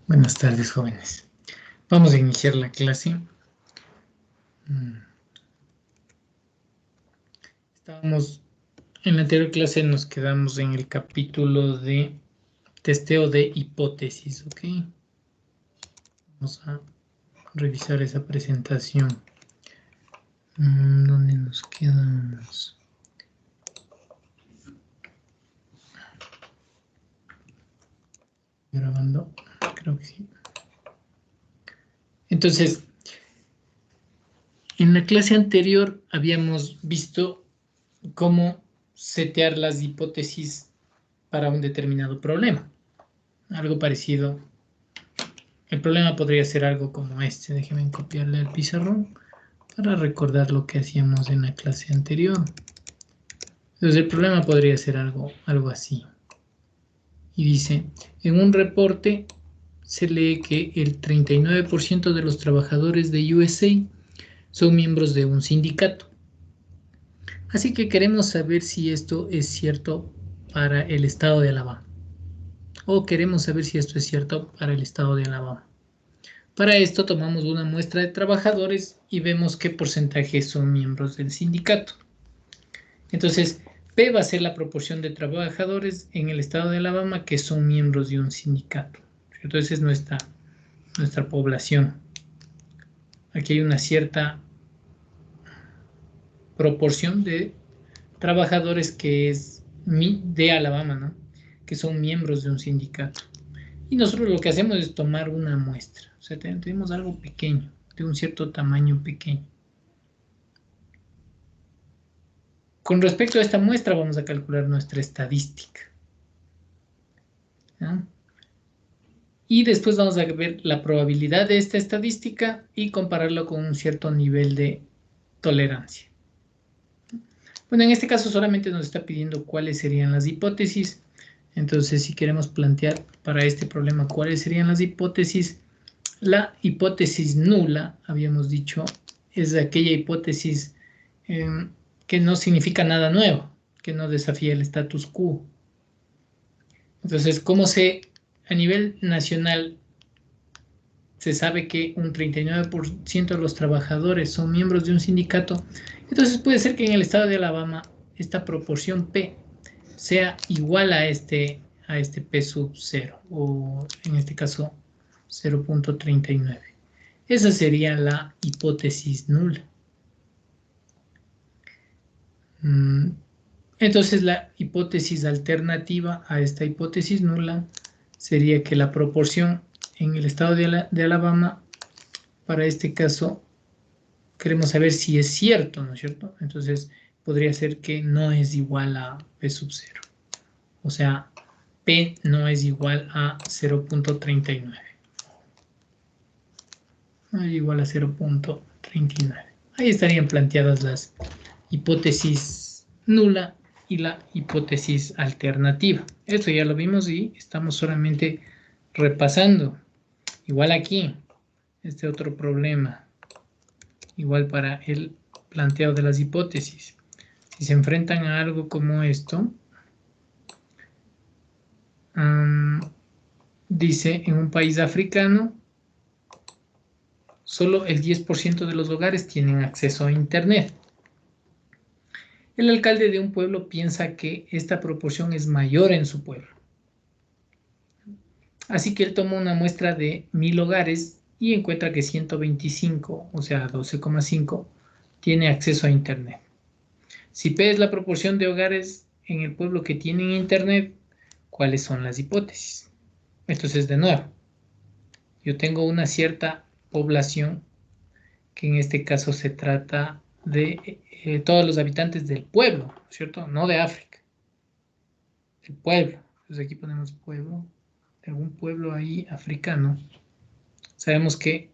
Buenas tardes, jóvenes. Vamos a iniciar la clase. En la anterior clase nos quedamos en el capítulo de testeo de hipótesis, ¿ok? Vamos a revisar esa presentación. ¿Dónde nos quedamos? ¿Grabando? Creo que sí. Entonces, en la clase anterior habíamos visto cómo setear las hipótesis para un determinado problema. Algo parecido. El problema podría ser algo como este. Déjenme copiarle al pizarrón para recordar lo que hacíamos en la clase anterior. Entonces el problema podría ser algo así. Y dice, en un reporte se lee que el 39% de los trabajadores de USA son miembros de un sindicato. Así que queremos saber si esto es cierto para el estado de Alabama. O queremos saber si esto es cierto para el estado de Alabama. Para esto tomamos una muestra de trabajadores y vemos qué porcentaje son miembros del sindicato. Entonces, P va a ser la proporción de trabajadores en el estado de Alabama que son miembros de un sindicato. Entonces es nuestra población. Aquí hay una cierta proporción de trabajadores que es de Alabama, ¿no? Que son miembros de un sindicato. Y nosotros lo que hacemos es tomar una muestra. O sea, tenemos algo pequeño, de un cierto tamaño pequeño. Con respecto a esta muestra vamos a calcular nuestra estadística. ¿No? Y después vamos a ver la probabilidad de esta estadística y compararlo con un cierto nivel de tolerancia. Bueno, en este caso solamente nos está pidiendo cuáles serían las hipótesis. Entonces, si queremos plantear para este problema cuáles serían las hipótesis, la hipótesis nula, habíamos dicho, es aquella hipótesis que no significa nada nuevo, que no desafía el status quo. Entonces, a nivel nacional se sabe que un 39% de los trabajadores son miembros de un sindicato, entonces puede ser que en el estado de Alabama esta proporción P sea igual a este P sub 0, o en este caso 0.39. Esa sería la hipótesis nula. Entonces la hipótesis alternativa a esta hipótesis nula sería que la proporción en el estado de Alabama, para este caso, queremos saber si es cierto, ¿no es cierto? Entonces podría ser que no es igual a P sub 0. O sea, P no es igual a 0.39. No es igual a 0.39. Ahí estarían planteadas las hipótesis nula y la hipótesis alternativa. Esto ya lo vimos y estamos solamente repasando. Igual aquí, este otro problema. Igual para el planteo de las hipótesis. Si se enfrentan a algo como esto, dice, en un país africano, solo el 10% de los hogares tienen acceso a Internet. El alcalde de un pueblo piensa que esta proporción es mayor en su pueblo. Así que él toma una muestra de 1000 hogares y encuentra que 125, o sea, 12,5, tiene acceso a Internet. Si P es la proporción de hogares en el pueblo que tienen Internet, ¿cuáles son las hipótesis? Entonces, de nuevo, yo tengo una cierta población que en este caso se trata de todos los habitantes del pueblo, ¿cierto? No de África, del pueblo. Entonces aquí ponemos pueblo, de algún pueblo ahí africano. Sabemos que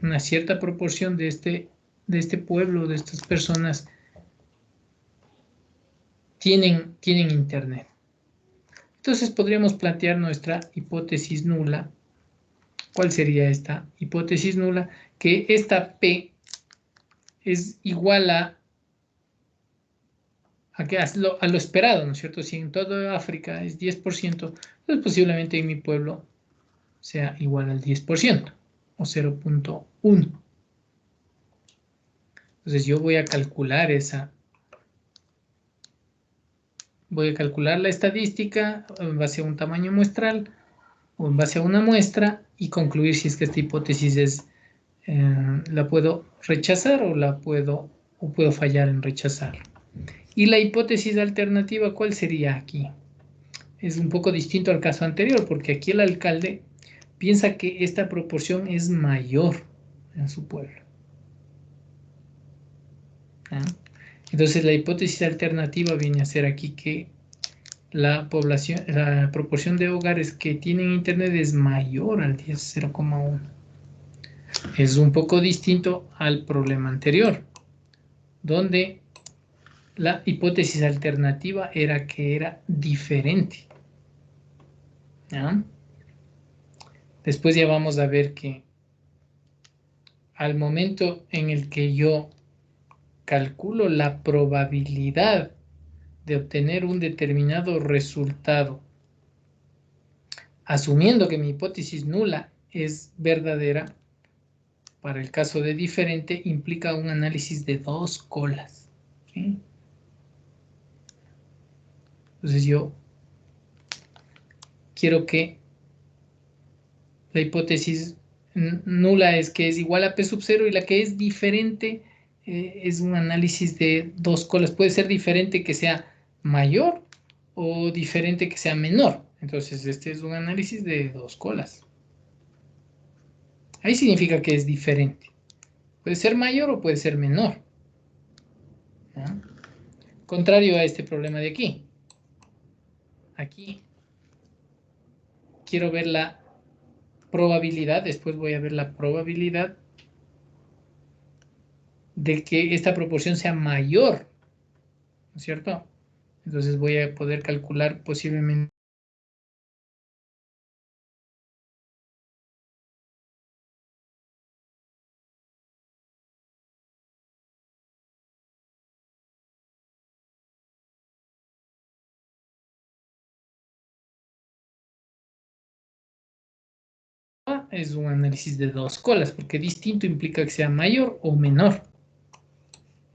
una cierta proporción de este pueblo, de estas personas, tienen Internet. Entonces podríamos plantear nuestra hipótesis nula. ¿Cuál sería esta hipótesis nula? Que esta P es igual a lo esperado, ¿no es cierto? Si en toda África es 10%, pues posiblemente en mi pueblo sea igual al 10% o 0.1. Entonces yo voy a calcular la estadística en base a un tamaño muestral o en base a una muestra y concluir si es que esta hipótesis la puedo rechazar o puedo fallar en rechazar. Y la hipótesis alternativa, ¿cuál sería aquí? Es un poco distinto al caso anterior, porque aquí el alcalde piensa que esta proporción es mayor en su pueblo. ¿Ah? Entonces la hipótesis alternativa viene a ser aquí que la proporción de hogares que tienen internet es mayor al 0,1. Es un poco distinto al problema anterior, donde la hipótesis alternativa era que era diferente. ¿Ya? Después ya vamos a ver que al momento en el que yo calculo la probabilidad de obtener un determinado resultado, asumiendo que mi hipótesis nula es verdadera, para el caso de diferente implica un análisis de dos colas. ¿Sí? Entonces yo quiero que la hipótesis nula es que es igual a P sub 0 y la que es diferente es un análisis de dos colas. Puede ser diferente que sea mayor o diferente que sea menor. Entonces este es un análisis de dos colas. Ahí significa que es diferente. Puede ser mayor o puede ser menor. ¿No? Contrario a este problema de aquí. Aquí quiero ver la probabilidad, después voy a ver la probabilidad de que esta proporción sea mayor, ¿no es cierto? Entonces voy a poder calcular posiblemente es un análisis de dos colas, porque distinto implica que sea mayor o menor.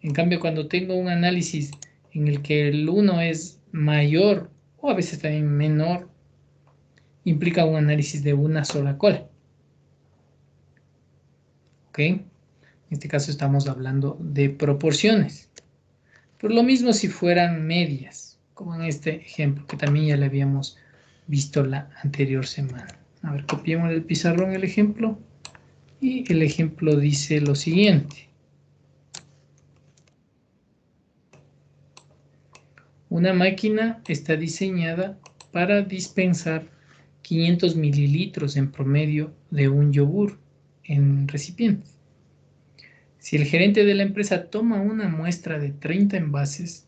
En cambio, cuando tengo un análisis en el que el 1 es mayor o a veces también menor, implica un análisis de una sola cola. ¿Ok? En este caso estamos hablando de proporciones. Pero lo mismo si fueran medias, como en este ejemplo que también ya le habíamos visto la anterior semana. A ver, copiemos el pizarrón el ejemplo. Y el ejemplo dice lo siguiente. Una máquina está diseñada para dispensar 500 mililitros en promedio de un yogur en recipientes. Si el gerente de la empresa toma una muestra de 30 envases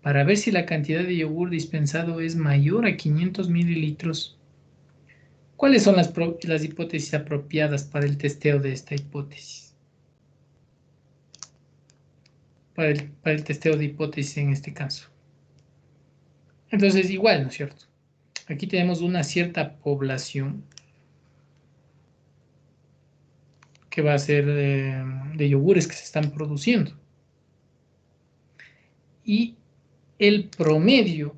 para ver si la cantidad de yogur dispensado es mayor a 500 mililitros, ¿cuáles son las hipótesis apropiadas para el testeo de esta hipótesis? Para el testeo de hipótesis en este caso. Entonces, igual, ¿no es cierto? Aquí tenemos una cierta población que va a ser de yogures que se están produciendo. Y el promedio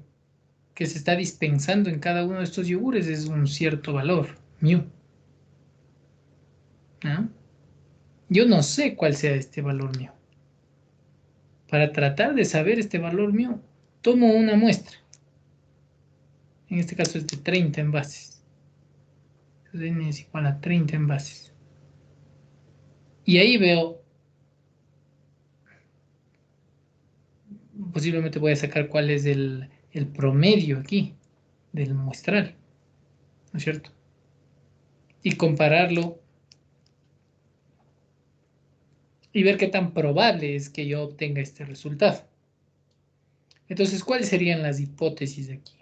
que se está dispensando en cada uno de estos yogures es un cierto valor, mu. ¿No? Yo no sé cuál sea este valor mu. Para tratar de saber este valor mu, tomo una muestra. En este caso es de 30 envases. Entonces n es igual a 30 envases. Y ahí veo, posiblemente voy a sacar cuál es el promedio aquí del muestral, ¿no es cierto? Y compararlo y ver qué tan probable es que yo obtenga este resultado. Entonces, ¿cuáles serían las hipótesis de aquí?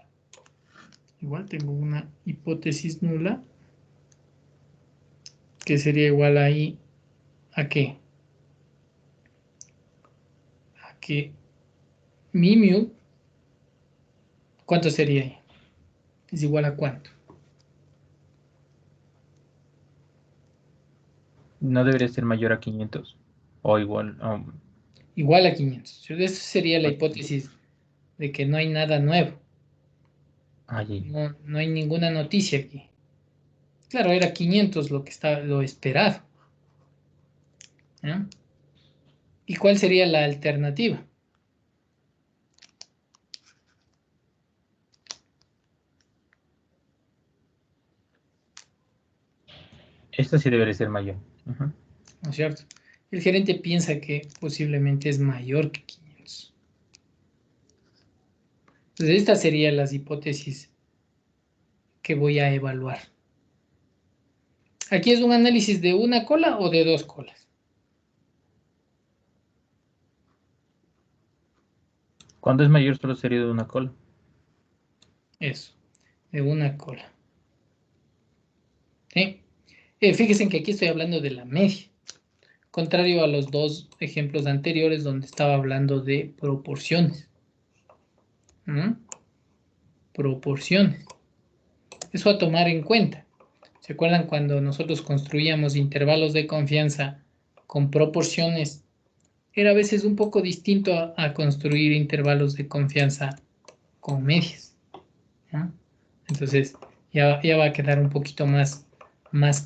Igual tengo una hipótesis nula que sería igual ahí a qué? A que mi mu, ¿cuánto sería ahí? Es igual a cuánto. No debería ser mayor a 500 o igual. Igual a 500. Esa sería la hipótesis de que no hay nada nuevo. Ay, No, no hay ninguna noticia aquí. Claro, era 500 lo que estaba, lo esperado. ¿Ya? ¿Y cuál sería la alternativa? esto sí debería ser mayor. Ujú. ¿No es cierto? El gerente piensa que posiblemente es mayor que 500. Entonces, estas serían las hipótesis que voy a evaluar. Aquí es un análisis de una cola o de dos colas. Cuando es mayor solo sería de una cola. Eso, de una cola. ¿Sí? Fíjense que aquí estoy hablando de la media, contrario a los dos ejemplos anteriores donde estaba hablando de proporciones. ¿Mm? Proporciones. Eso a tomar en cuenta. ¿Se acuerdan cuando nosotros construíamos intervalos de confianza con proporciones? Era a veces un poco distinto a construir intervalos de confianza con medias. ¿No? Entonces, ya va a quedar un poquito más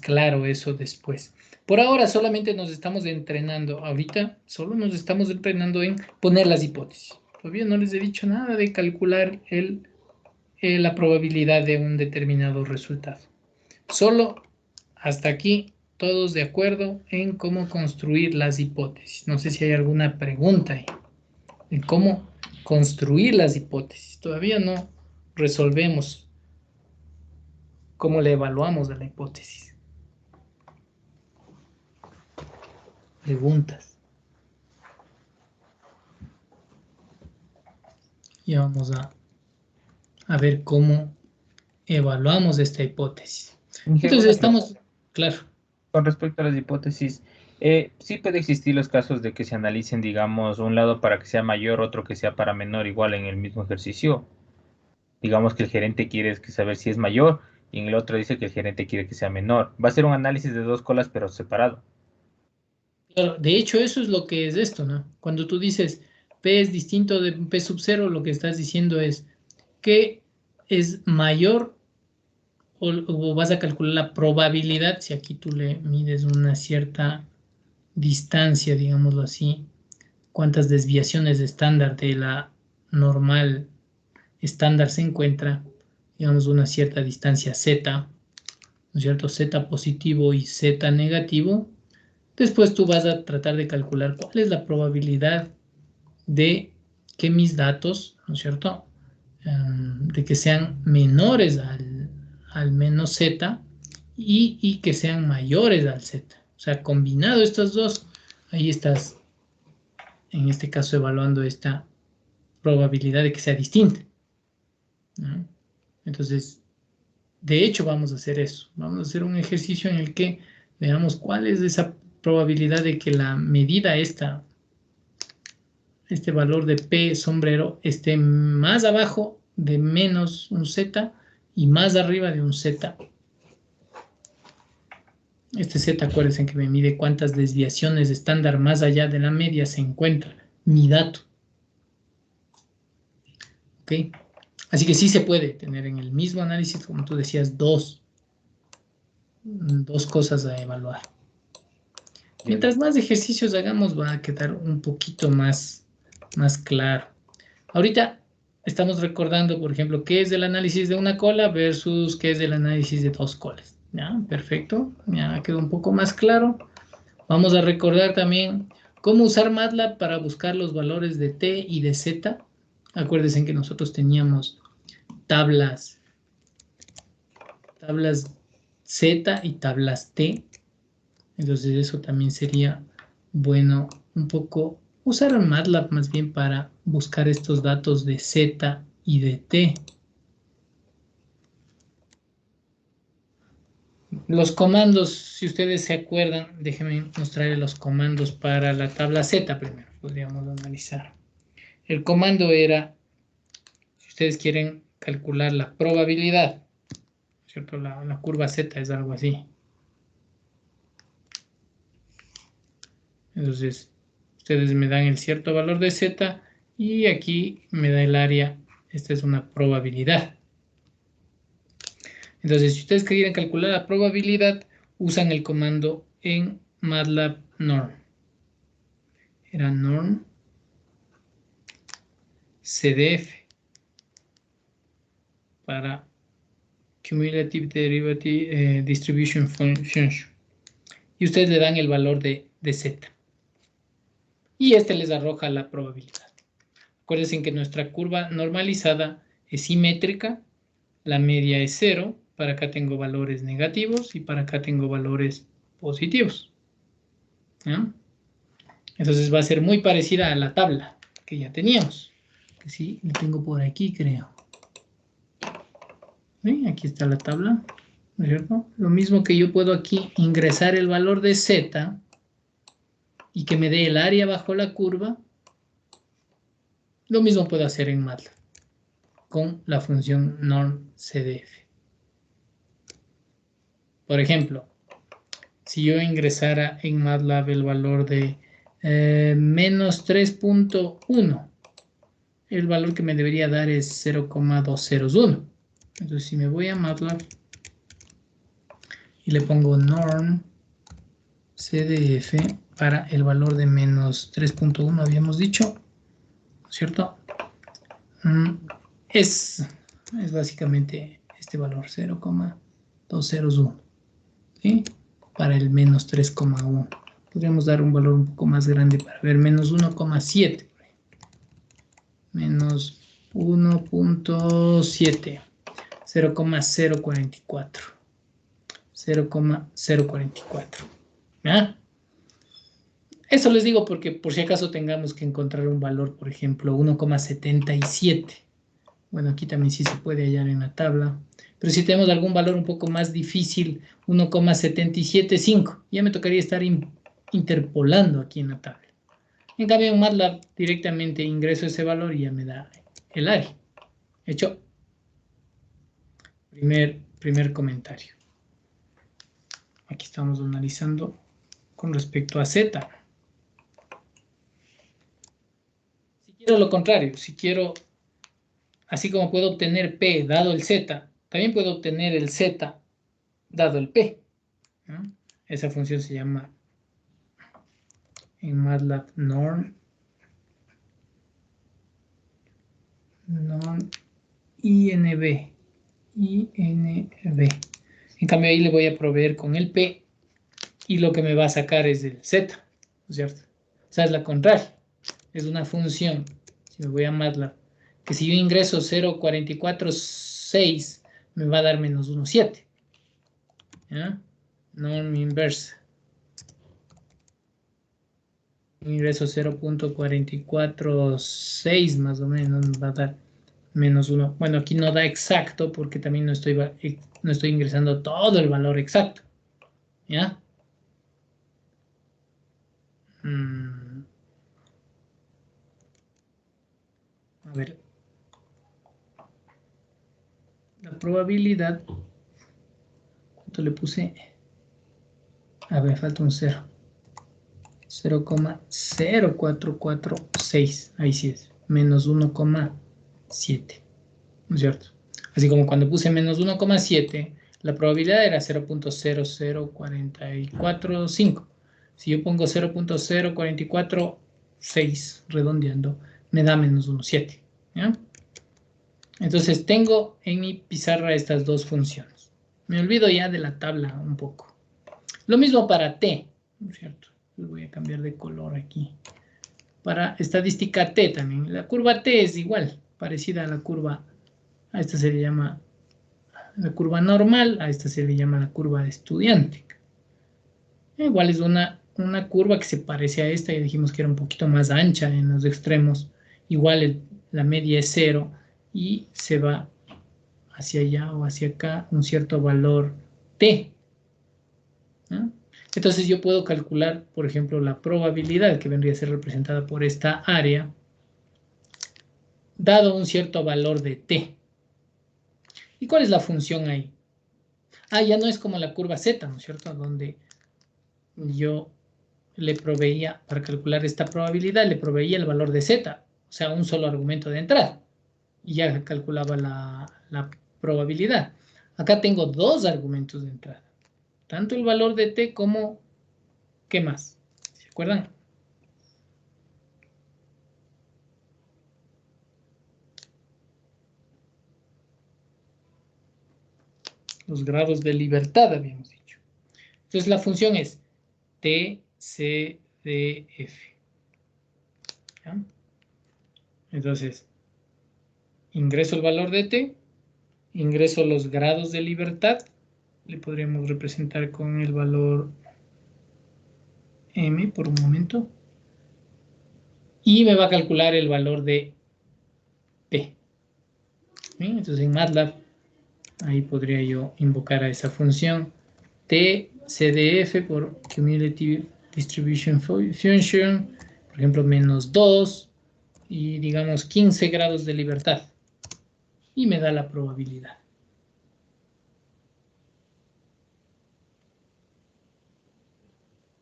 claro eso después. Por ahora solamente nos estamos entrenando, ahorita solo nos estamos entrenando en poner las hipótesis. Todavía no les he dicho nada de calcular la probabilidad de un determinado resultado. Solo hasta aquí todos de acuerdo en cómo construir las hipótesis. No sé si hay alguna pregunta ahí en cómo construir las hipótesis. Todavía no resolvemos cómo le evaluamos a la hipótesis. Preguntas. Y vamos a ver cómo evaluamos esta hipótesis. Entonces Una pregunta. estamos, claro, Con respecto a las hipótesis, sí puede existir los casos de que se analicen, digamos, un lado para que sea mayor, otro que sea para menor, igual en el mismo ejercicio. Digamos que el gerente quiere que saber si es mayor y en el otro dice que el gerente quiere que sea menor. Va a ser un análisis de dos colas, pero separado. claro, de hecho eso es lo que es esto, ¿no? Cuando tú dices P es distinto de P sub 0, lo que estás diciendo es que es mayor o vas a calcular la probabilidad, si aquí tú le mides una cierta distancia, digámoslo así, cuántas desviaciones de estándar de la normal estándar se encuentra, digamos, una cierta distancia z, ¿no es cierto? Z positivo y Z negativo. Después tú vas a tratar de calcular cuál es la probabilidad de que mis datos, ¿no es cierto? De que sean menores al menos Z y que sean mayores al Z. O sea, combinado estos dos, ahí estás, en este caso, evaluando esta probabilidad de que sea distinta, ¿no? Entonces, de hecho, vamos a hacer eso. Vamos a hacer un ejercicio en el que veamos cuál es esa probabilidad de que la medida este valor de P sombrero esté más abajo de menos un Z y más arriba de un Z. Este Z, acuérdense que me mide cuántas desviaciones estándar más allá de la media se encuentra mi dato. ¿Ok? Así que sí se puede tener en el mismo análisis, como tú decías, dos cosas a evaluar. Ya, Mientras más ejercicios hagamos, va a quedar un poquito más claro. Ahorita estamos recordando, por ejemplo, qué es el análisis de una cola versus qué es el análisis de dos colas. ¿Ya? Perfecto. Ya quedó un poco más claro. Vamos a recordar también cómo usar MATLAB para buscar los valores de T y de Z. Acuérdense que nosotros teníamos tablas Z y tablas T. Entonces eso también sería bueno un poco usar el MATLAB más bien para buscar estos datos de Z y de T. Los comandos, si ustedes se acuerdan, déjenme mostrarles los comandos para la tabla Z primero, podríamos analizar. El comando era, si ustedes quieren calcular la probabilidad, ¿cierto? La curva Z es algo así. Entonces, ustedes me dan el cierto valor de Z y aquí me da el área. Esta es una probabilidad. Entonces, si ustedes quieren calcular la probabilidad, usan el comando en MATLAB norm. Era norm CDF para Cumulative Derivative Distribution Function. Y ustedes le dan el valor de Z. Y este les arroja la probabilidad. Acuérdense que nuestra curva normalizada es simétrica. La media es 0. Para acá tengo valores negativos y para acá tengo valores positivos. ¿Ya? Entonces va a ser muy parecida a la tabla que ya teníamos. Que sí, lo tengo por aquí, creo. ¿Sí? Aquí está la tabla. ¿No es cierto? Lo mismo que yo puedo aquí ingresar el valor de Z y que me dé el área bajo la curva. Lo mismo puedo hacer en MATLAB con la función normCDF. Por ejemplo, si yo ingresara en MATLAB el valor de menos 3.1, el valor que me debería dar es 0,201. Entonces, si me voy a MATLAB y le pongo norm CDF para el valor de menos 3.1, habíamos dicho, ¿cierto? Es básicamente este valor, 0,201, ¿sí? Para el menos 3,1. Podríamos dar un valor un poco más grande para ver, menos 1,7. Menos 1.7. 0,044. 0,044. ¿Ah? Eso les digo porque por si acaso tengamos que encontrar un valor, por ejemplo, 1,77. Bueno, aquí también sí se puede hallar en la tabla. Pero si tenemos algún valor un poco más difícil, 1,775, ya me tocaría estar interpolando aquí en la tabla. En cambio, en MATLAB directamente ingreso ese valor y ya me da el área. Hecho. Primer comentario. Aquí estamos analizando con respecto a Z. Si quiero lo contrario, si quiero, así como puedo obtener P dado el Z, también puedo obtener el Z dado el P. ¿No? Esa función se llama en MATLAB norm INV. En cambio ahí le voy a proveer con el P y lo que me va a sacar es el Z, ¿no es cierto? O sea, es la contraria. Es una función, si me voy a MATLAB, que si yo ingreso 0,446 me va a dar menos 1,7. ¿Ya? Norm inversa. Ingreso 0,446 más o menos me va a dar menos 1. Bueno, aquí no da exacto porque también no estoy ingresando todo el valor exacto. ¿Ya? A ver. La probabilidad. ¿Cuánto le puse? A ver, falta un 0. 0,0446. Ahí sí es. Menos 1,7. ¿No es cierto? Así como cuando puse menos 1,7, la probabilidad era 0,00445. Si yo pongo 0,0446 redondeando, me da menos 1,7. ¿Ya? Entonces tengo en mi pizarra estas dos funciones. Me olvido ya de la tabla un poco. Lo mismo para T, ¿no es cierto? Voy a cambiar de color aquí. Para estadística T también. La curva T es igual, parecida a la curva. A esta se le llama la curva normal, a esta se le llama la curva de estudiante. Igual es una curva que se parece a esta, ya dijimos que era un poquito más ancha en los extremos. Igual la media es 0 y se va hacia allá o hacia acá un cierto valor T. ¿No? Entonces yo puedo calcular, por ejemplo, la probabilidad que vendría a ser representada por esta área, dado un cierto valor de T. ¿Y cuál es la función ahí? Ya no es como la curva Z, ¿no es cierto? Donde yo le proveía, para calcular esta probabilidad, le proveía el valor de z, o sea, un solo argumento de entrada. Y ya calculaba la probabilidad. Acá tengo dos argumentos de entrada. Tanto el valor de t como, ¿qué más? ¿Se acuerdan? Los grados de libertad, habíamos dicho. Entonces la función es TCDF. ¿Ya? Entonces, ingreso el valor de t, ingreso los grados de libertad, le podríamos representar con el valor m por un momento, y me va a calcular el valor de p. ¿Bien? Entonces en MATLAB, ahí podría yo invocar a esa función TCDF por Cumulative Distribution Function, por ejemplo, -2 y digamos 15 grados de libertad. Y me da la probabilidad.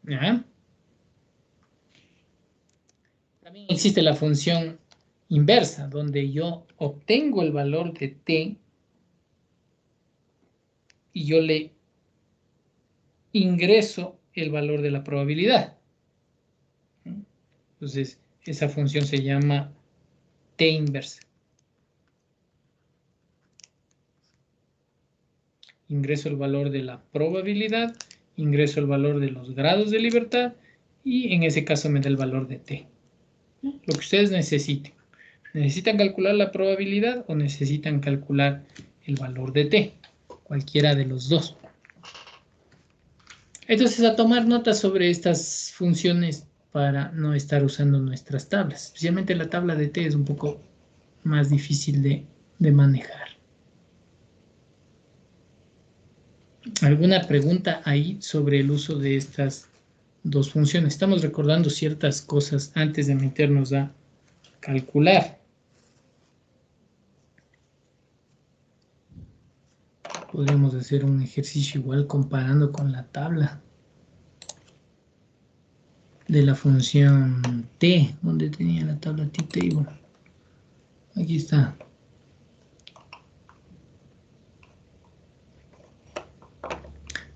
¿Ya? También existe la función inversa, donde yo obtengo el valor de t y yo le ingreso el valor de la probabilidad. Entonces, esa función se llama t inversa. Ingreso el valor de la probabilidad, ingreso el valor de los grados de libertad y en ese caso me da el valor de t. Lo que ustedes necesiten. ¿Necesitan calcular la probabilidad o necesitan calcular el valor de t? Cualquiera de los dos. Entonces, a tomar nota sobre estas funciones para no estar usando nuestras tablas. Especialmente la tabla de t es un poco más difícil de manejar. ¿Alguna pregunta ahí sobre el uso de estas dos funciones? Estamos recordando ciertas cosas antes de meternos a calcular. Podríamos hacer un ejercicio igual comparando con la tabla de la función t. ¿Dónde tenía la tabla t-table? Aquí está.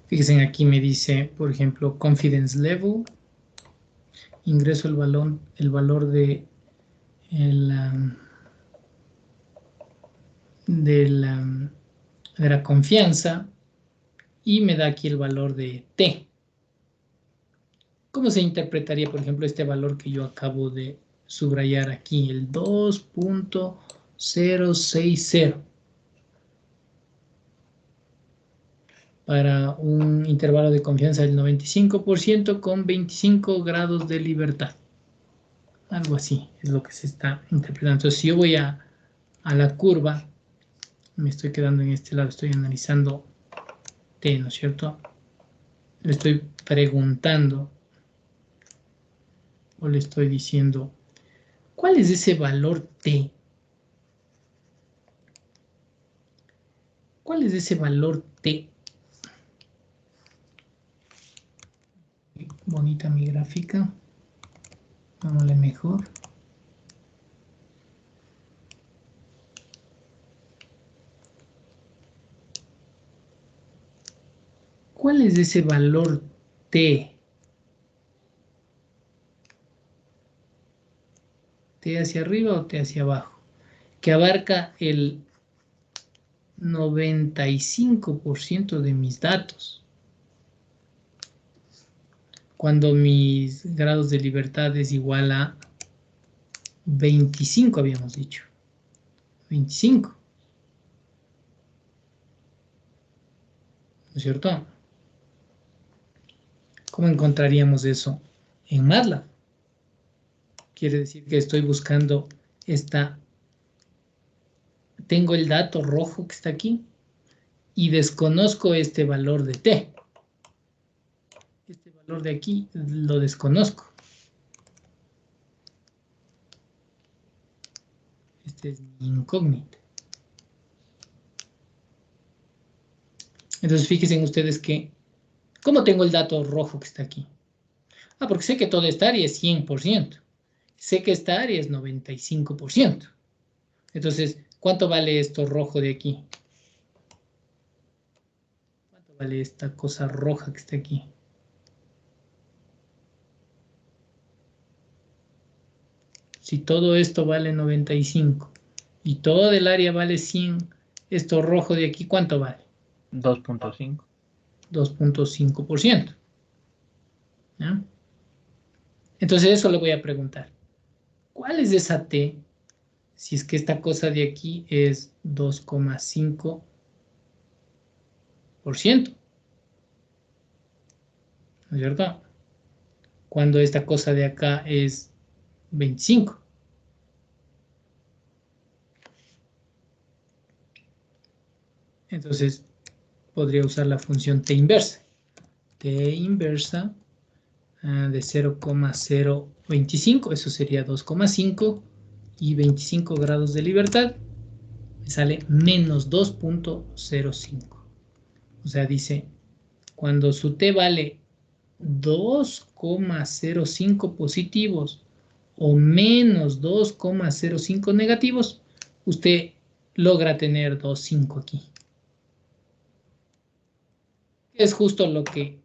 Fíjense, aquí me dice, por ejemplo, confidence level. Ingreso el valor de la confianza y me da aquí el valor de t. ¿Cómo se interpretaría, por ejemplo, este valor que yo acabo de subrayar aquí, el 2.060? Para un intervalo de confianza del 95% con 25 grados de libertad. Algo así es lo que se está interpretando. Entonces, si yo voy a la curva, me estoy quedando en este lado, estoy analizando t, ¿no es cierto? Le estoy preguntando o le estoy diciendo, ¿cuál es ese valor t? ¿Cuál es ese valor t? Bonita mi gráfica. Vámonos mejor. ¿Cuál es ese valor t? ¿T hacia arriba o T hacia abajo? Que abarca el 95% de mis datos. Cuando mis grados de libertad es igual a 25, habíamos dicho. 25. ¿No es cierto? ¿Cómo encontraríamos eso en MATLAB? Quiere decir que estoy buscando tengo el dato rojo que está aquí y desconozco este valor de t. Este valor de aquí lo desconozco. Este es mi incógnito. Entonces fíjense ustedes que, ¿cómo tengo el dato rojo que está aquí? Ah, porque sé que toda esta área es 100%. Sé que esta área es 95%. Entonces, ¿cuánto vale esto rojo de aquí? ¿Cuánto vale esta cosa roja que está aquí? Si todo esto vale 95 y todo el área vale 100, esto rojo de aquí, ¿cuánto vale? 2.5. 2.5%. ¿Ya? Entonces eso le voy a preguntar. ¿Cuál es esa T si es que esta cosa de aquí es 2,5%? ¿No es cierto? Cuando esta cosa de acá es 25. Entonces podría usar la función T inversa. T inversa de 0,025, eso sería 2,5 y 25 grados de libertad, me sale menos 2.05. O sea, dice, cuando su T vale 2,05 positivos o menos 2,05 negativos, usted logra tener 2,5 aquí. Es justo lo que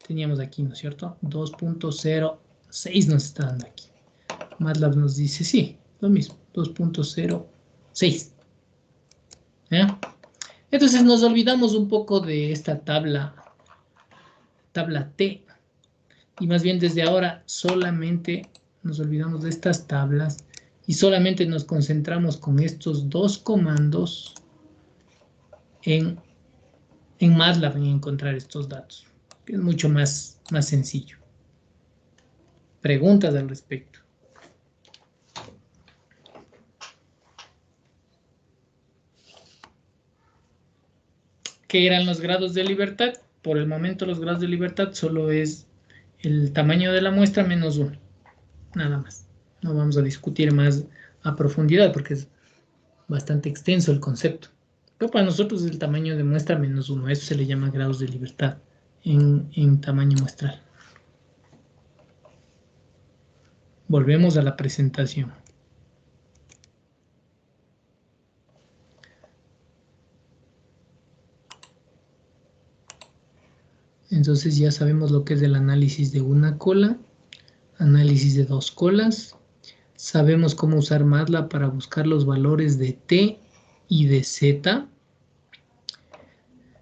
teníamos aquí, ¿no es cierto? 2.06 nos está dando aquí. MATLAB nos dice, sí, lo mismo, 2.06. ¿Ya? Entonces nos olvidamos un poco de esta tabla T, y más bien desde ahora solamente nos olvidamos de estas tablas y solamente nos concentramos con estos dos comandos en MATLAB en encontrar estos datos, que es mucho más sencillo. Preguntas al respecto. ¿Qué eran los grados de libertad? Por el momento los grados de libertad solo es el tamaño de la muestra menos 1, nada más. No vamos a discutir más a profundidad porque es bastante extenso el concepto. Pero para nosotros es el tamaño de muestra menos 1, eso se le llama grados de libertad en tamaño muestral. Volvemos a la presentación. Entonces ya sabemos lo que es el análisis de una cola, análisis de dos colas. Sabemos cómo usar MATLAB para buscar los valores de T y de Z.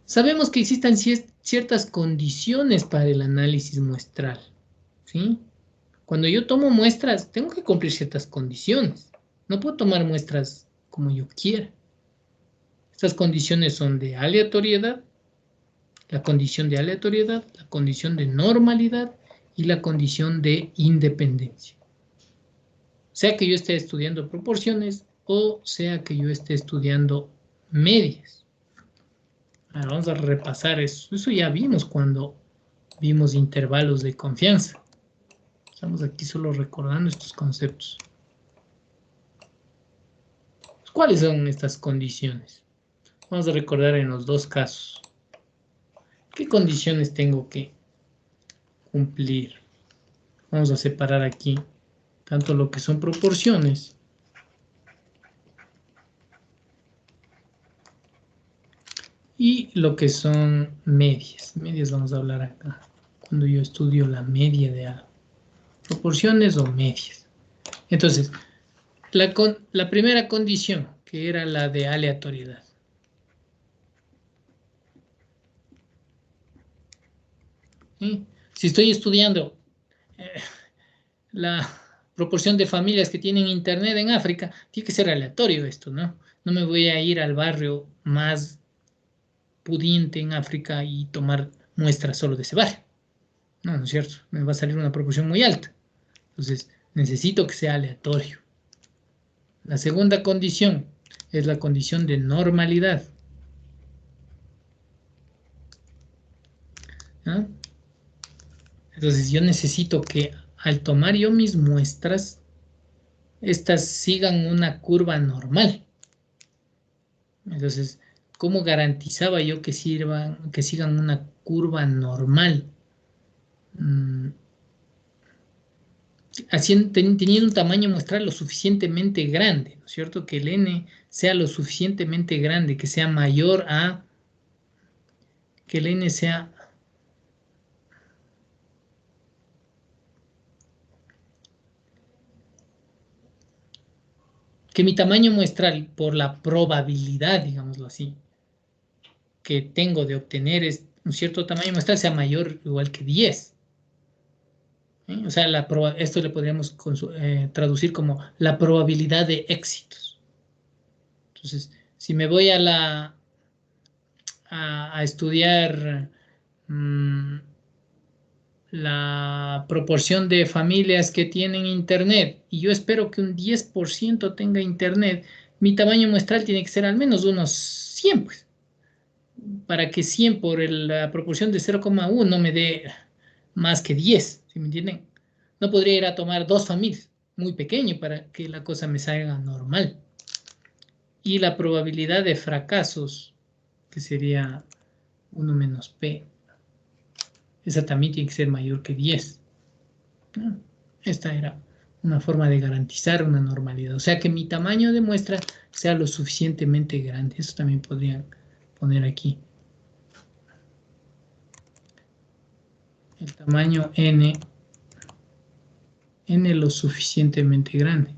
Sabemos que existen ciertas condiciones para el análisis muestral, ¿sí? Cuando yo tomo muestras, tengo que cumplir ciertas condiciones. No puedo tomar muestras como yo quiera. Estas condiciones son de aleatoriedad, la condición de aleatoriedad, la condición de normalidad y la condición de independencia. Sea que yo esté estudiando proporciones o sea que yo esté estudiando medias. Ahora vamos a repasar eso. Eso ya vimos cuando vimos intervalos de confianza. Estamos aquí solo recordando estos conceptos. ¿Cuáles son estas condiciones? Vamos a recordar en los dos casos. ¿Qué condiciones tengo que cumplir? Vamos a separar aquí tanto lo que son proporciones y lo que son medias. Medias vamos a hablar acá, cuando yo estudio la media de algo. Proporciones o medias. Entonces, la primera condición, que era la de aleatoriedad. ¿Sí? Si estoy estudiando la proporción de familias que tienen internet en África, tiene que ser aleatorio esto, ¿no? No me voy a ir al barrio más pudiente en África y tomar muestras solo de ese barrio. No, no es cierto. Me va a salir una proporción muy alta. Entonces, necesito que sea aleatorio. La segunda condición es la condición de normalidad. ¿No? Entonces, yo necesito que al tomar yo mis muestras, estas sigan una curva normal. Entonces, ¿cómo garantizaba yo que sigan una curva normal? teniendo un tamaño muestral lo suficientemente grande, ¿no es cierto? Que el n sea lo suficientemente grande, que sea mayor a, que el n sea que mi tamaño muestral, por la probabilidad, digámoslo así, que tengo de obtener un cierto tamaño muestral sea mayor o igual que 10. O sea, esto le podríamos traducir como la probabilidad de éxitos. Entonces, si me voy a estudiar la proporción de familias que tienen internet y yo espero que un 10% tenga internet, mi tamaño muestral tiene que ser al menos unos 100, pues, para que 100 por la proporción de 0,1 no me dé más que 10, ¿sí me entienden? No podría ir a tomar 2 familias, muy pequeño para que la cosa me salga normal. Y la probabilidad de fracasos, que sería 1 menos P, esa también tiene que ser mayor que 10. Esta era una forma de garantizar una normalidad. O sea, que mi tamaño de muestra sea lo suficientemente grande. Eso también podrían poner aquí. El tamaño n lo suficientemente grande.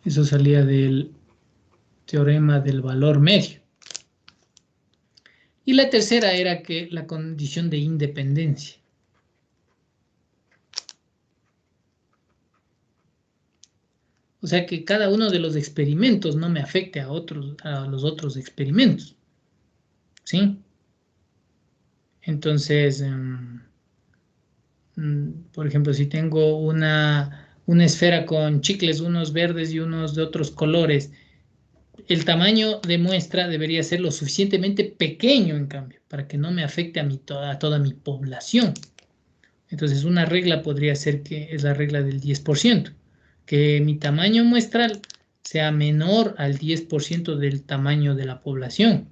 Eso salía del teorema del valor medio. Y la tercera era que la condición de independencia. O sea, que cada uno de los experimentos no me afecte a los otros experimentos. ¿Sí? Entonces, por ejemplo, si tengo una esfera con chicles, unos verdes y unos de otros colores, el tamaño de muestra debería ser lo suficientemente pequeño, en cambio, para que no me afecte a toda mi población. Entonces, una regla podría ser que es la regla del 10%, que mi tamaño muestral sea menor al 10% del tamaño de la población.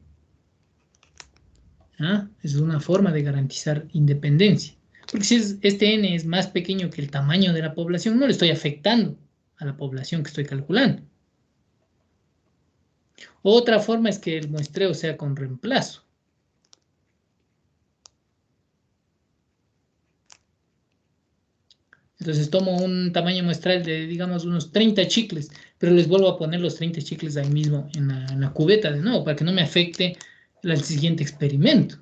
¿Ah? Es una forma de garantizar independencia. Porque si este n es más pequeño que el tamaño de la población, no le estoy afectando a la población que estoy calculando. Otra forma es que el muestreo sea con reemplazo. Entonces tomo un tamaño muestral de, digamos, unos 30 chicles, pero les vuelvo a poner los 30 chicles ahí mismo en la cubeta de nuevo, para que no me afecte el siguiente experimento.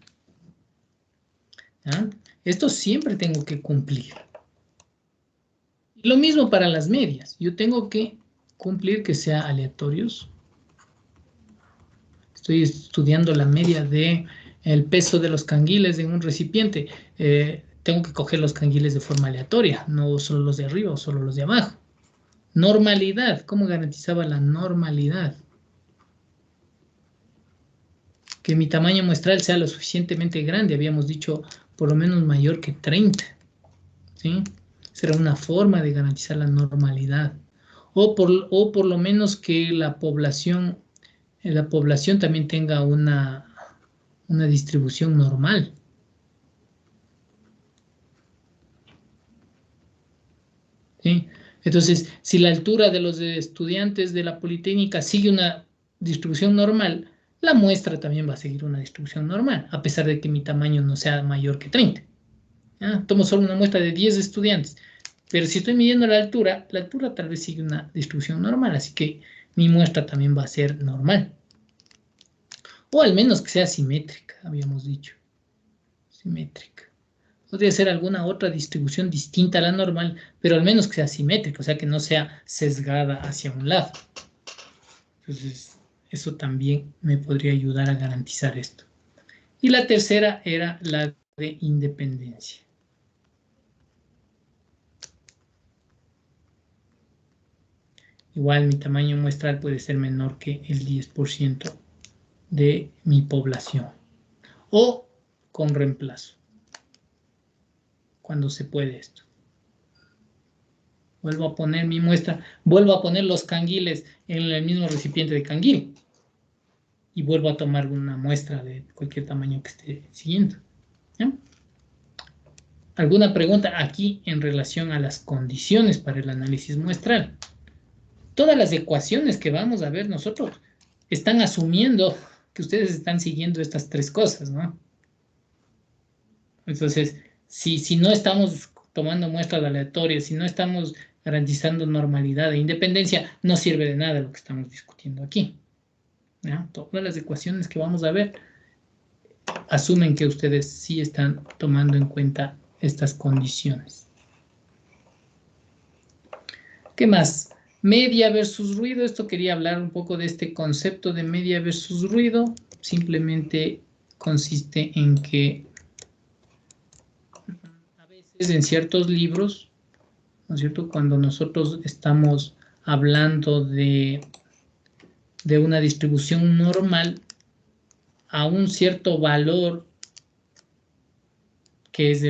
¿Ah? Esto siempre tengo que cumplir. Lo mismo para las medias. Yo tengo que cumplir que sea aleatorios. Estoy estudiando la media de el peso de los canguiles en un recipiente. Tengo que coger los canguiles de forma aleatoria, no solo los de arriba o solo los de abajo. Normalidad. ¿Cómo garantizaba la normalidad? Que mi tamaño muestral sea lo suficientemente grande. Habíamos dicho por lo menos mayor que 30. ¿Sí? Será una forma de garantizar la normalidad. O por lo menos que la población también tenga una distribución normal. ¿Sí? Entonces, si la altura de los estudiantes de la Politécnica sigue una distribución normal, la muestra también va a seguir una distribución normal, a pesar de que mi tamaño no sea mayor que 30. ¿Ya? Tomo solo una muestra de 10 estudiantes, pero si estoy midiendo la altura tal vez sigue una distribución normal, así que mi muestra también va a ser normal. O al menos que sea simétrica, habíamos dicho. Simétrica. Podría ser alguna otra distribución distinta a la normal, pero al menos que sea simétrica, o sea, que no sea sesgada hacia un lado. Entonces, eso también me podría ayudar a garantizar esto. Y la tercera era la de independencia. Igual mi tamaño muestral puede ser menor que el 10% de mi población. O con reemplazo, cuando se puede esto. Vuelvo a poner mi muestra, vuelvo a poner los canguiles en el mismo recipiente de canguil. y vuelvo a tomar una muestra de cualquier tamaño que esté siguiendo. ¿Ya? ¿Alguna pregunta aquí en relación a las condiciones para el análisis muestral? Todas las ecuaciones que vamos a ver nosotros están asumiendo que ustedes están siguiendo estas tres cosas, ¿no? Entonces, si no estamos tomando muestras aleatorias, si no estamos garantizando normalidad e independencia, no sirve de nada lo que estamos discutiendo aquí. ¿Ya? Todas las ecuaciones que vamos a ver asumen que ustedes sí están tomando en cuenta estas condiciones. ¿Qué más? Media versus ruido. Esto quería hablar un poco de este concepto de media versus ruido. Simplemente consiste en que a veces en ciertos libros, ¿no es cierto? Cuando nosotros estamos hablando de una distribución normal a un cierto valor que es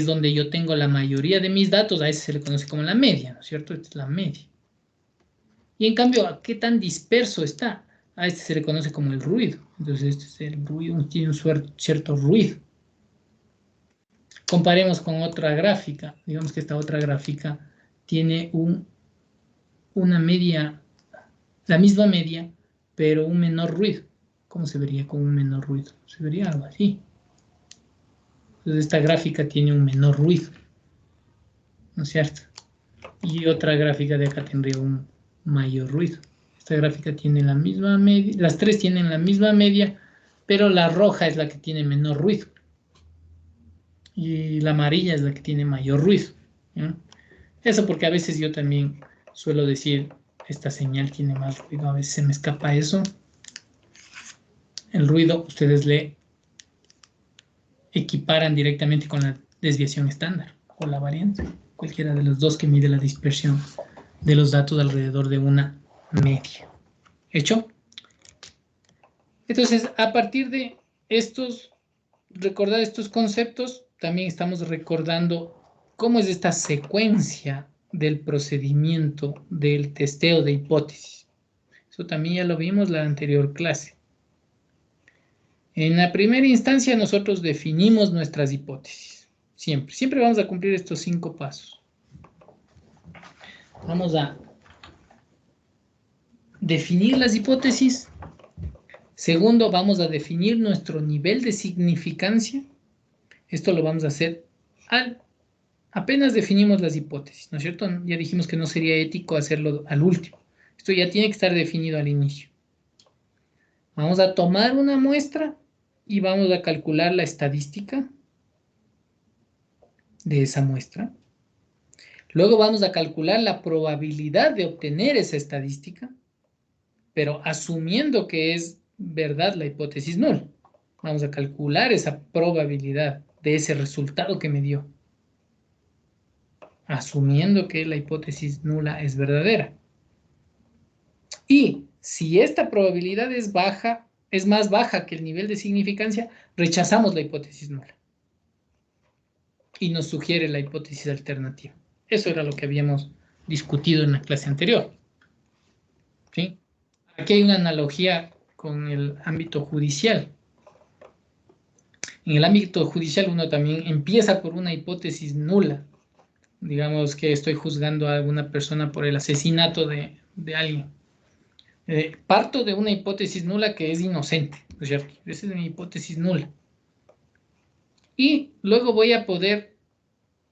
donde yo tengo la mayoría de mis datos, a ese se le conoce como la media, ¿no es cierto? Esta es la media. Y en cambio, ¿a qué tan disperso está? A este se le conoce como el ruido. Entonces, este es el ruido, tiene un cierto ruido. Comparemos con otra gráfica. Digamos que esta otra gráfica tiene una media, la misma media, pero un menor ruido. ¿Cómo se vería con un menor ruido? Se vería algo así. Entonces, esta gráfica tiene un menor ruido, ¿no es cierto? Y otra gráfica de acá tendría un mayor ruido. Esta gráfica tiene la misma media, las tres tienen la misma media, pero la roja es la que tiene menor ruido. Y la amarilla es la que tiene mayor ruido. ¿Ya? Eso porque a veces yo también suelo decir, esta señal tiene más ruido, a veces se me escapa eso. El ruido ustedes le equiparan directamente con la desviación estándar o la varianza, cualquiera de los dos que mide la dispersión de los datos alrededor de una media. ¿Hecho? Entonces, a partir de recordar estos conceptos, también estamos recordando cómo es esta secuencia del procedimiento del testeo de hipótesis. Eso también ya lo vimos en la anterior clase. En la primera instancia, nosotros definimos nuestras hipótesis. Siempre vamos a cumplir estos 5 pasos. Vamos a definir las hipótesis. Segundo, vamos a definir nuestro nivel de significancia. Esto lo vamos a hacer apenas definimos las hipótesis, ¿no es cierto? Ya dijimos que no sería ético hacerlo al último. Esto ya tiene que estar definido al inicio. Vamos a tomar una muestra y vamos a calcular la estadística de esa muestra. Luego vamos a calcular la probabilidad de obtener esa estadística, pero asumiendo que es verdad la hipótesis null. Vamos a calcular esa probabilidad de ese resultado que me dio, asumiendo que la hipótesis nula es verdadera. Y si esta probabilidad es baja, es más baja que el nivel de significancia, rechazamos la hipótesis nula y nos sugiere la hipótesis alternativa. Eso era lo que habíamos discutido en la clase anterior. ¿Sí? Aquí hay una analogía con el ámbito judicial. En el ámbito judicial uno también empieza por una hipótesis nula. Digamos que estoy juzgando a alguna persona por el asesinato de alguien. Parto de una hipótesis nula que es inocente, ¿no es cierto? Esa es mi hipótesis nula. Y luego voy a poder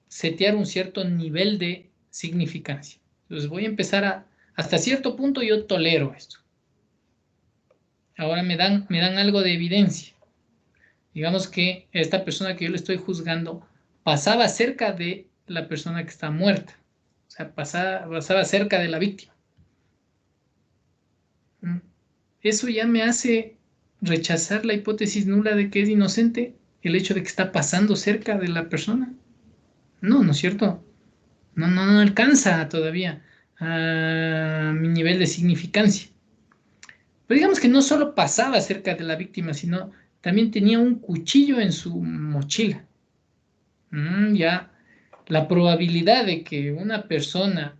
setear un cierto nivel de significancia. Entonces voy a empezar hasta cierto punto yo tolero esto. Ahora me dan algo de evidencia. Digamos que esta persona que yo le estoy juzgando pasaba cerca de la persona que está muerta. O sea, pasaba cerca de la víctima. Eso ya me hace rechazar la hipótesis nula de que es inocente, el hecho de que está pasando cerca de la persona. No, ¿no es cierto? No alcanza todavía a mi nivel de significancia. Pero digamos que no solo pasaba cerca de la víctima, sino también tenía un cuchillo en su mochila. Ya, la probabilidad de que una persona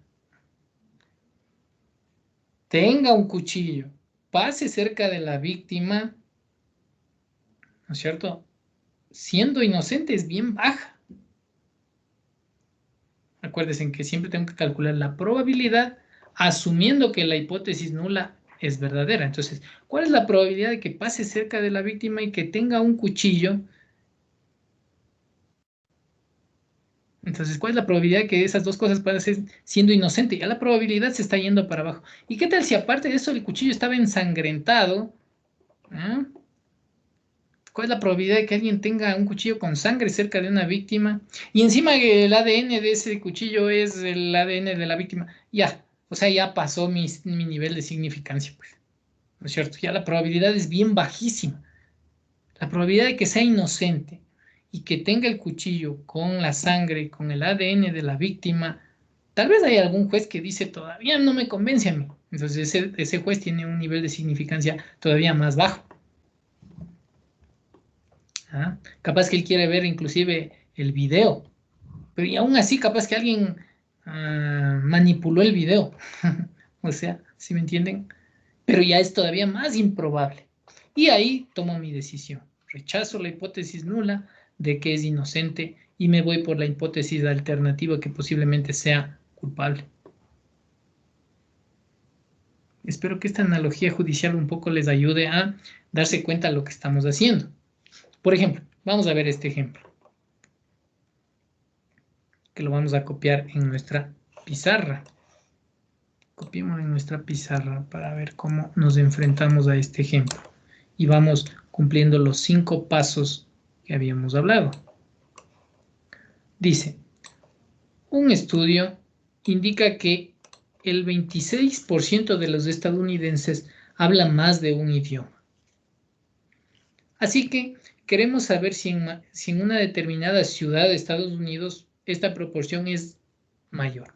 tenga un cuchillo pase cerca de la víctima, ¿no es cierto?, siendo inocente es bien baja. Acuérdense que siempre tengo que calcular la probabilidad asumiendo que la hipótesis nula es verdadera. Entonces, ¿cuál es la probabilidad de que pase cerca de la víctima y que tenga un cuchillo? Entonces, ¿cuál es la probabilidad de que esas dos cosas pasen siendo inocente? Ya la probabilidad se está yendo para abajo. ¿Y qué tal si aparte de eso el cuchillo estaba ensangrentado? ¿Ah? ¿Cuál es la probabilidad de que alguien tenga un cuchillo con sangre cerca de una víctima? Y encima el ADN de ese cuchillo es el ADN de la víctima. Ya, o sea, ya pasó mi nivel de significancia, pues. ¿No es cierto? Ya la probabilidad es bien bajísima. La probabilidad de que sea inocente y que tenga el cuchillo con la sangre, con el ADN de la víctima, tal vez hay algún juez que dice todavía no me convence a mí. Entonces ese juez tiene un nivel de significancia todavía más bajo. ¿Ah? Capaz que él quiere ver inclusive el video, pero y aún así capaz que alguien manipuló el video. O sea, ¿sí me entienden? Pero ya es todavía más improbable. Y ahí tomo mi decisión. Rechazo la hipótesis nula de que es inocente y me voy por la hipótesis alternativa que posiblemente sea culpable. Espero que esta analogía judicial un poco les ayude a darse cuenta de lo que estamos haciendo. Por ejemplo, vamos a ver este ejemplo, que lo vamos a copiar en nuestra pizarra. Copiemos en nuestra pizarra para ver cómo nos enfrentamos a este ejemplo. Y vamos cumpliendo los 5 pasos que habíamos hablado. Dice, un estudio indica que el 26% de los estadounidenses habla más de un idioma. Así que queremos saber si en una determinada ciudad de Estados Unidos esta proporción es mayor.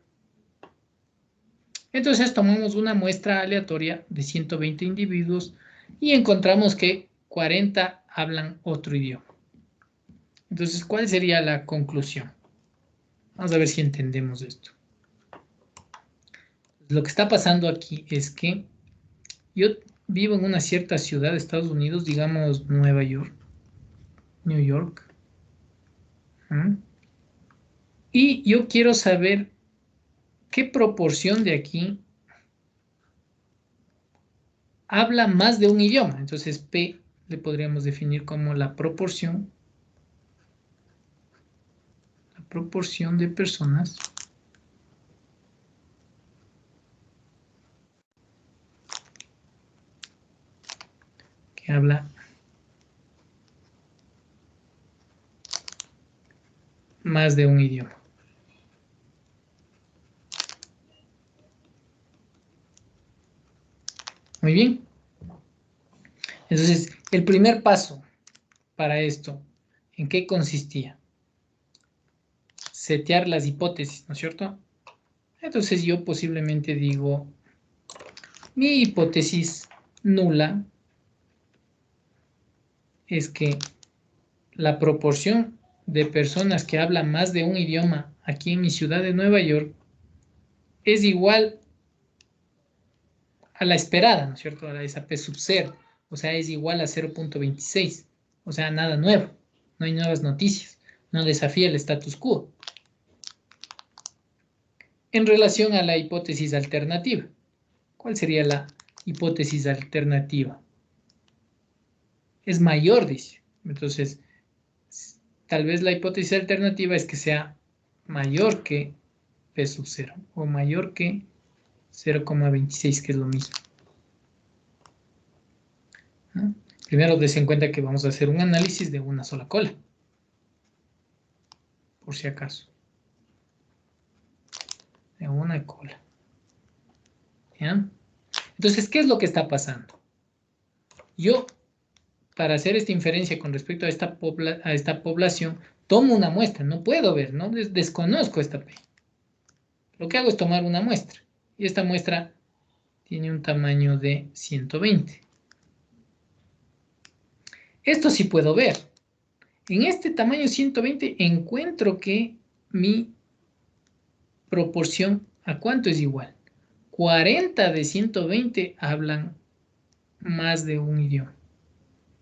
Entonces tomamos una muestra aleatoria de 120 individuos y encontramos que 40 hablan otro idioma. Entonces, ¿cuál sería la conclusión? Vamos a ver si entendemos esto. Lo que está pasando aquí es que yo vivo en una cierta ciudad de Estados Unidos, digamos Nueva York, New York, y yo quiero saber qué proporción de aquí habla más de un idioma. Entonces, P le podríamos definir como la proporción de personas que habla más de un idioma. Muy bien. Entonces, el primer paso para esto, ¿en qué consistía? Setear las hipótesis, ¿no es cierto? Entonces yo posiblemente digo, mi hipótesis nula es que la proporción de personas que hablan más de un idioma aquí en mi ciudad de Nueva York es igual a la esperada, ¿no es cierto? A esa P sub 0, o sea, es igual a 0.26, o sea, nada nuevo, no hay nuevas noticias, no desafía el status quo. En relación a la hipótesis alternativa, ¿cuál sería la hipótesis alternativa? Es mayor, dice. Entonces, tal vez la hipótesis alternativa es que sea mayor que P sub 0 o mayor que 0,26, que es lo mismo. ¿No? Primero des en cuenta que vamos a hacer un análisis de una sola cola, por si acaso. De una cola. ¿Ya? Entonces, ¿qué es lo que está pasando? Yo, para hacer esta inferencia con respecto a esta población, tomo una muestra, no puedo ver, no desconozco esta P. Lo que hago es tomar una muestra, y esta muestra tiene un tamaño de 120. Esto sí puedo ver. En este tamaño 120 encuentro que mi proporción, ¿a cuánto es igual? 40 de 120 hablan más de un idioma.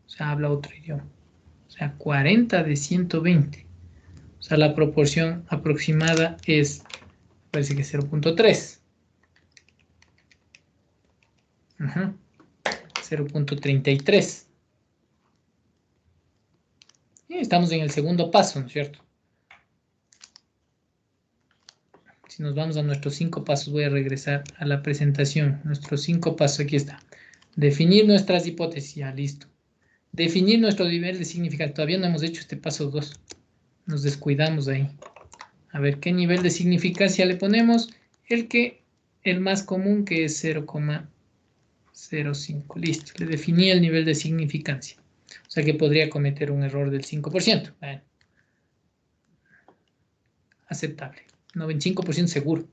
O sea, habla otro idioma. O sea, 40 de 120. O sea, la proporción aproximada es, parece que 0.3. 0.33. Estamos en el segundo paso, ¿no es cierto? Si nos vamos a nuestros 5 pasos, voy a regresar a la presentación. Nuestros 5 pasos, aquí está. Definir nuestras hipótesis, ya listo. Definir nuestro nivel de significancia. Todavía no hemos hecho este paso 2. Nos descuidamos ahí. A ver, ¿qué nivel de significancia le ponemos? El más común, que es 0,05. Listo, le definí el nivel de significancia. O sea que podría cometer un error del 5%. Bueno, aceptable. 95% seguro.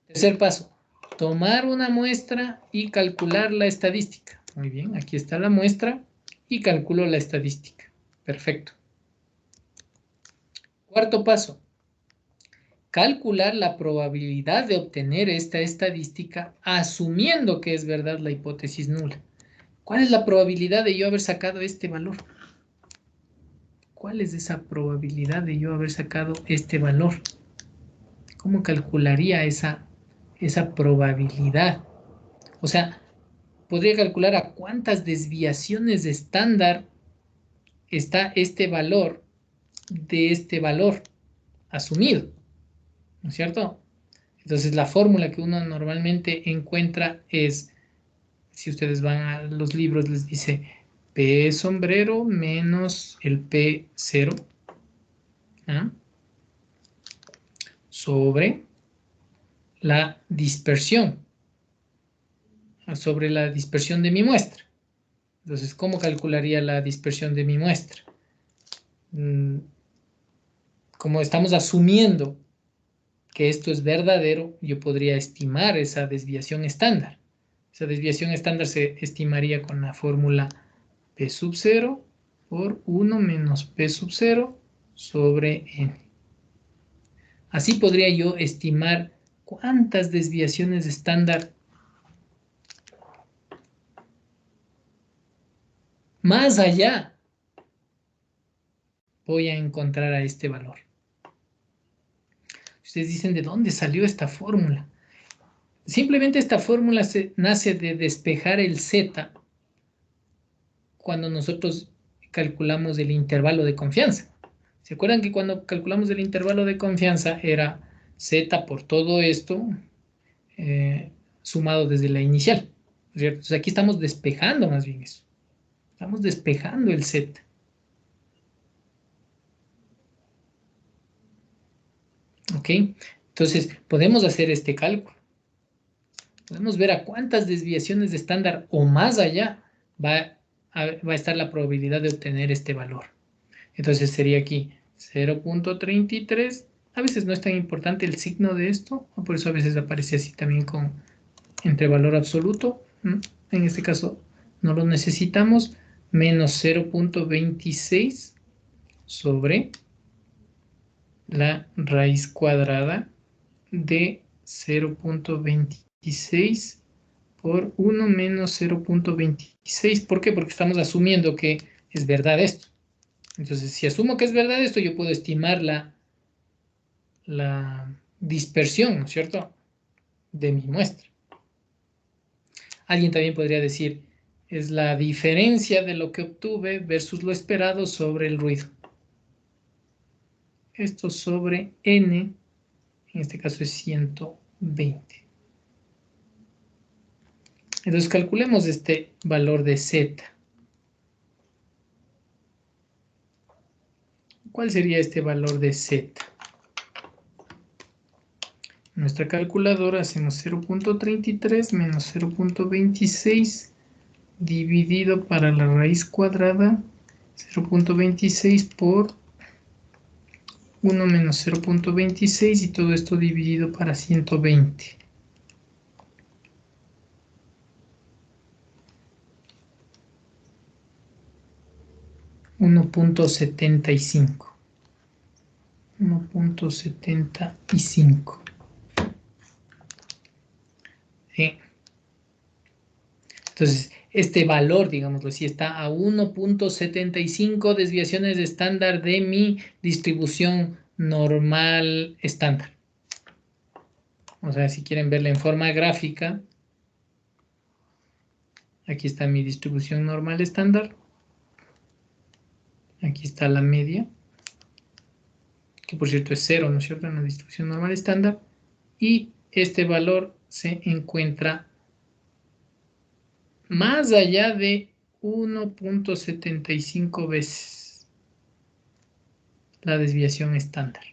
Tercer paso, tomar una muestra y calcular la estadística. Muy bien, aquí está la muestra y calculo la estadística. Perfecto. Cuarto paso, calcular la probabilidad de obtener esta estadística asumiendo que es verdad la hipótesis nula. ¿Cuál es la probabilidad de yo haber sacado este valor? ¿Cuál es esa probabilidad de yo haber sacado este valor? ¿Cómo calcularía esa probabilidad? O sea, podría calcular a cuántas desviaciones estándar está este valor de este valor asumido, ¿no es cierto? Entonces, la fórmula que uno normalmente encuentra es, si ustedes van a los libros, les dice P sombrero menos el P0, ¿ah?, sobre la dispersión, de mi muestra. Entonces, ¿cómo calcularía la dispersión de mi muestra? Como estamos asumiendo que esto es verdadero, yo podría estimar esa desviación estándar. Esa desviación estándar se estimaría con la fórmula P sub 0 por 1 menos P sub 0 sobre N. Así podría yo estimar cuántas desviaciones estándar más allá voy a encontrar a este valor. Ustedes dicen, ¿de dónde salió esta fórmula? Simplemente esta fórmula nace de despejar el Z cuando nosotros calculamos el intervalo de confianza. ¿Se acuerdan que cuando calculamos el intervalo de confianza era Z por todo esto sumado desde la inicial? ¿Cierto? Entonces aquí estamos despejando más bien eso. Estamos despejando el Z. ¿Ok? Entonces podemos hacer este cálculo. Podemos ver a cuántas desviaciones de estándar o más allá va a estar la probabilidad de obtener este valor. Entonces sería aquí 0.33. A veces no es tan importante el signo de esto, por eso a veces aparece así también entre valor absoluto. En este caso no lo necesitamos. Menos 0.26 sobre la raíz cuadrada de 0.26 por 1 menos 0.26. ¿Por qué? Porque estamos asumiendo que es verdad esto. Entonces, si asumo que es verdad esto, yo puedo estimar la dispersión, ¿no es cierto?, de mi muestra. Alguien también podría decir, es la diferencia de lo que obtuve versus lo esperado sobre el ruido. Esto sobre N, en este caso es 120. Entonces calculemos este valor de Z. ¿Cuál sería este valor de Z? En nuestra calculadora hacemos 0.33 menos 0.26 dividido para la raíz cuadrada 0.26 por 1 menos 0.26 y todo esto dividido para 120. $1.75. ¿Sí? Entonces, este valor, digámoslo así, está a 1.75 desviaciones de estándar de mi distribución normal estándar. O sea, si quieren verla en forma gráfica, aquí está mi distribución normal estándar. Aquí está la media, que por cierto es 0, ¿no es cierto? En la distribución normal estándar. Y este valor se encuentra más allá de 1.75 veces la desviación estándar.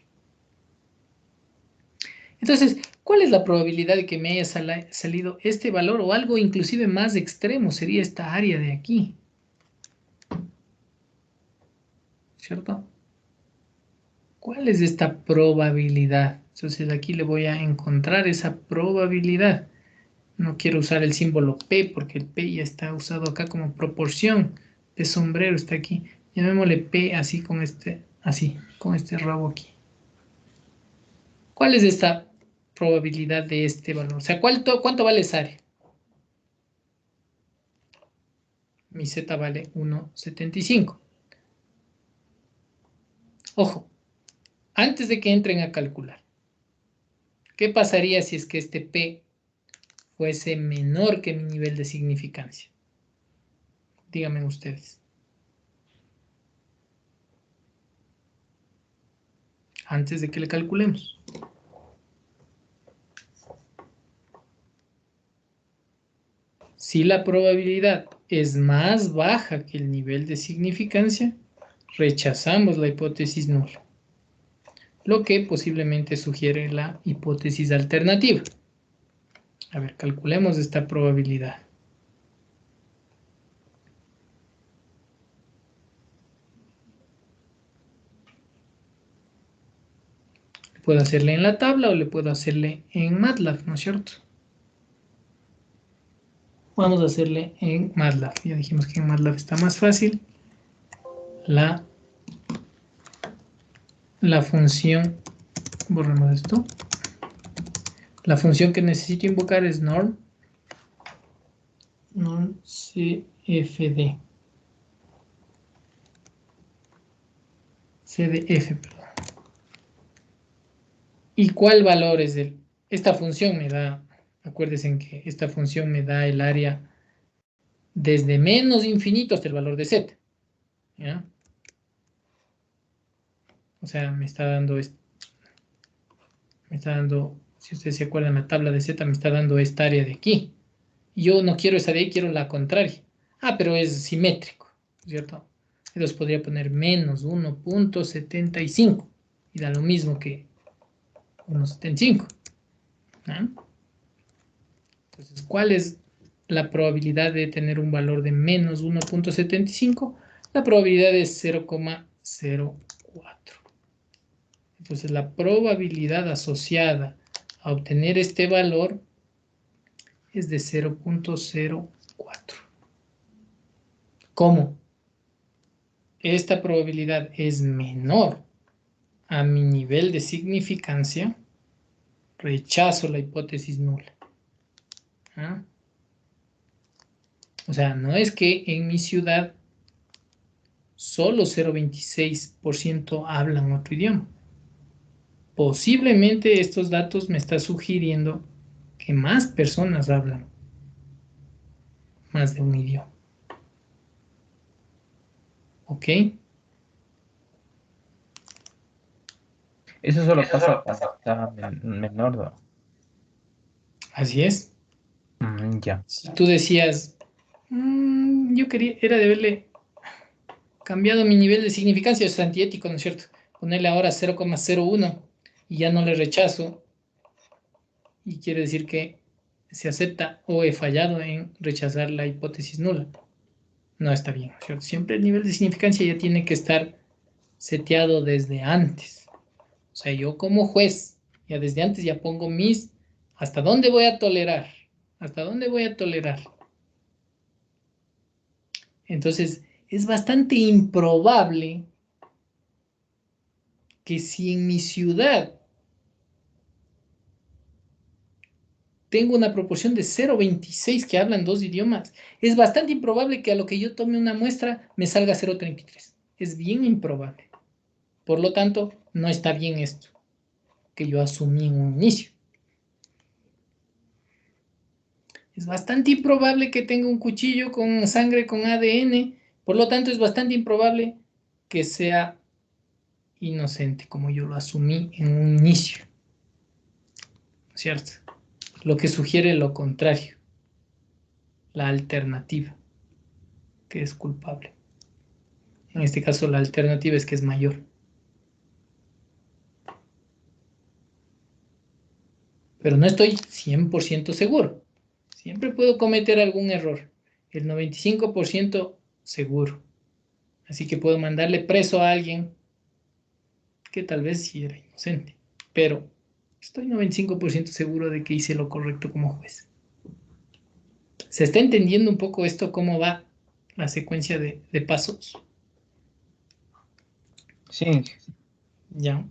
Entonces, ¿cuál es la probabilidad de que me haya salido este valor o algo inclusive más extremo? Sería esta área de aquí, ¿cierto? ¿Cuál es esta probabilidad? Entonces aquí le voy a encontrar esa probabilidad. No quiero usar el símbolo P porque el P ya está usado acá como proporción de sombrero, está aquí. Llamémosle P así con este rabo aquí. ¿Cuál es esta probabilidad de este valor? O sea, ¿cuánto vale esa área? Mi Z vale 1.75. Ojo, antes de que entren a calcular, ¿qué pasaría si es que este P fuese menor que mi nivel de significancia? Díganme ustedes. Antes de que le calculemos. Si la probabilidad es más baja que el nivel de significancia, rechazamos la hipótesis nula, lo que posiblemente sugiere la hipótesis alternativa. A ver, calculemos esta probabilidad. Puedo hacerle en la tabla o le puedo hacerle en MATLAB, ¿no es cierto? Vamos a hacerle en MATLAB. Ya dijimos que en MATLAB está más fácil. La función, borremos esto. La función que necesito invocar es norm CFD. CDF, perdón. ¿Y cuál valor es el? Esta función me da, acuérdense que esta función me da el área desde menos infinito hasta el valor de z. ¿Ya? O sea, me está dando, si ustedes se acuerdan, la tabla de z me está dando esta área de aquí. Yo no quiero esa de ahí, quiero la contraria. Ah, pero es simétrico, ¿cierto? Entonces podría poner menos 1.75 y da lo mismo que 1.75. ¿Ah? Entonces, ¿cuál es la probabilidad de tener un valor de menos 1.75? La probabilidad es 0,04. Entonces, la probabilidad asociada a obtener este valor es de 0.04. ¿Cómo? Esta probabilidad es menor a mi nivel de significancia, rechazo la hipótesis nula. ¿Ah? O sea, no es que en mi ciudad solo 0.26% hablan otro idioma. Posiblemente estos datos me están sugiriendo que más personas hablan más de un idioma. ¿Ok? Eso solo pasa cuando está menor, ¿no? Así es. Ya. Si tú decías, yo quería, era de haberle cambiado mi nivel de significancia, es antiético, ¿no es cierto? Ponerle ahora 0,01 y ya no le rechazo, y quiere decir que se acepta o he fallado en rechazar la hipótesis nula. No está bien, ¿cierto? Siempre el nivel de significancia ya tiene que estar seteado desde antes. O sea, yo como juez, ya desde antes ya pongo ¿hasta dónde voy a tolerar? ¿Hasta dónde voy a tolerar? Entonces, es bastante improbable que si en mi ciudad tengo una proporción de 0,26 que hablan 2 idiomas. Es bastante improbable que a lo que yo tome una muestra me salga 0,33. Es bien improbable. Por lo tanto, no está bien esto que yo asumí en un inicio. Es bastante improbable que tenga un cuchillo con sangre con ADN. Por lo tanto, es bastante improbable que sea inocente, como yo lo asumí en un inicio. ¿Cierto? Lo que sugiere lo contrario. La alternativa, que es culpable. En este caso, la alternativa es que es mayor. Pero no estoy 100% seguro. Siempre puedo cometer algún error. El 95% seguro. Así que puedo mandarle preso a alguien que tal vez sí era inocente. Pero estoy 95% seguro de que hice lo correcto como juez. ¿Se está entendiendo un poco esto, cómo va la secuencia de pasos? Sí, Ya.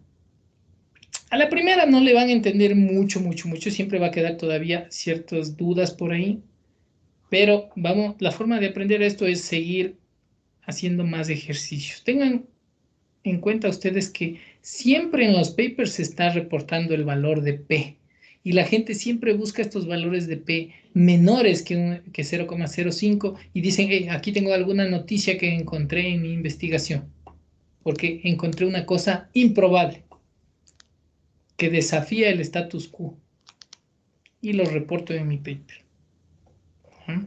A la primera no le van a entender mucho. Siempre va a quedar todavía ciertas dudas por ahí. Pero vamos, la forma de aprender esto es seguir haciendo más ejercicios. Tengan en cuenta ustedes que siempre en los papers se está reportando el valor de P. Y la gente siempre busca estos valores de P menores que 0,05 y dicen, hey, aquí tengo alguna noticia que encontré en mi investigación. Porque encontré una cosa improbable que desafía el status quo. Y lo reporto en mi paper. ¿Mm?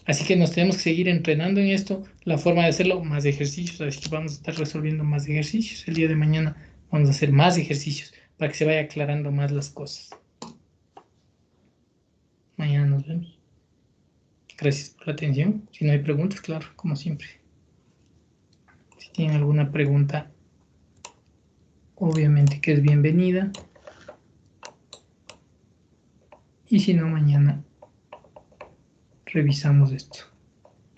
Así que nos tenemos que seguir entrenando en esto. La forma de hacerlo, más ejercicios. Así que vamos a estar resolviendo más ejercicios. El día de mañana vamos a hacer más ejercicios para que se vaya aclarando más las cosas. Mañana nos vemos. Gracias por la atención. Si no hay preguntas, claro, como siempre. Si tienen alguna pregunta, obviamente que es bienvenida. Y si no, mañana revisamos esto.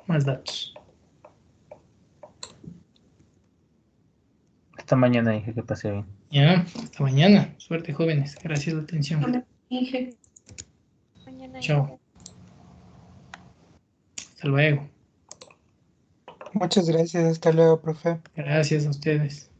Más datos. hasta mañana, dije que pase bien. Ya, hasta mañana. Suerte, jóvenes. Gracias por la atención. Mañana, Inge. Mañana, Chao. Inge. Hasta luego. Muchas gracias, hasta luego, profe. Gracias a ustedes.